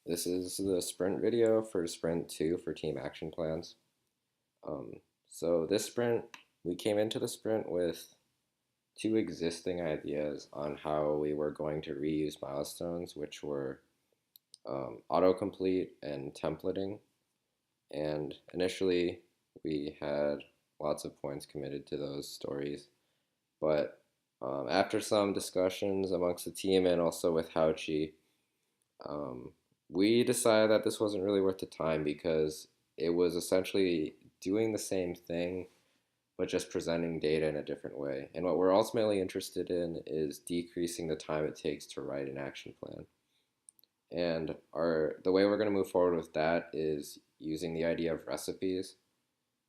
This is the sprint video for Sprint 2 for Team Action Plans. Um, so this sprint, we came into the sprint with two existing ideas on how we were going to reuse milestones, which were autocomplete and templating. And initially, we had lots of points committed to those stories. But after some discussions amongst the team and also with Hauchi, um, we decided that this wasn't really worth the time because it was essentially doing the same thing but just presenting data in a different way. And what we're ultimately interested in is decreasing the time it takes to write an action plan. And the way we're going to move forward with that is using the idea of recipes.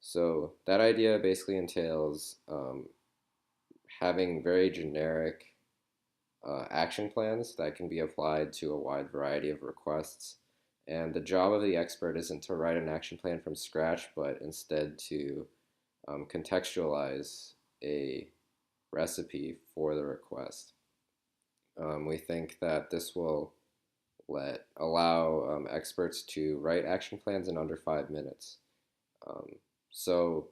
So that idea basically entails having very generic action plans that can be applied to a wide variety of requests. And the job of the expert isn't to write an action plan from scratch, but instead to contextualize a recipe for the request. We think that this will allow experts to write action plans in under 5 minutes. Um, so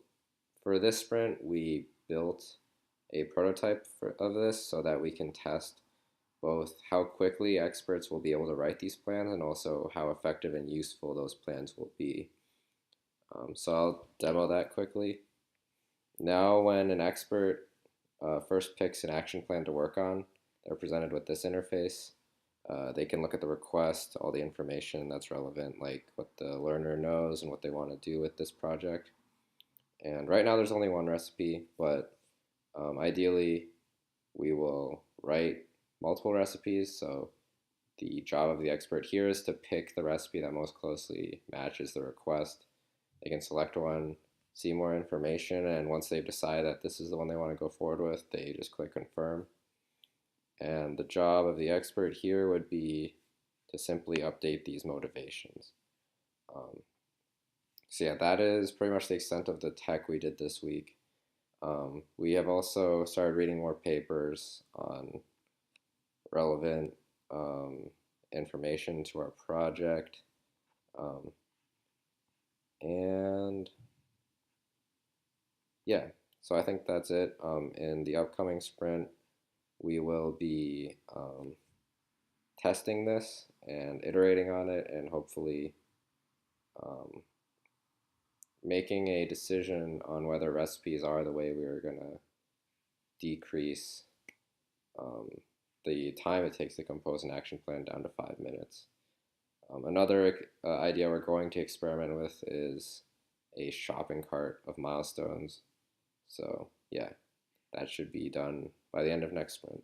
for this sprint, we built a prototype of this so that we can test both how quickly experts will be able to write these plans and also how effective and useful those plans will be. So I'll demo that quickly. Now, when an expert first picks an action plan to work on, they're presented with this interface. They can look at the request, all the information that's relevant, like what the learner knows and what they want to do with this project. And right now there's only one recipe, but ideally we will write multiple recipes. So the job of the expert here is to pick the recipe that most closely matches the request. They can select one, see more information, and once they've decided that this is the one they want to go forward with, they just click confirm. And the job of the expert here would be to simply update these motivations. Um, so yeah, that is pretty much the extent of the tech we did this week. We have also started reading more papers on relevant information to our project. Um, and yeah, so I think that's it. In the upcoming sprint, we will be testing this and iterating on it and hopefully um, making a decision on whether recipes are the way we are going to decrease um, the time it takes to compose an action plan down to 5 minutes. Another idea we're going to experiment with is a shopping cart of milestones. So, yeah, that should be done by the end of next sprint.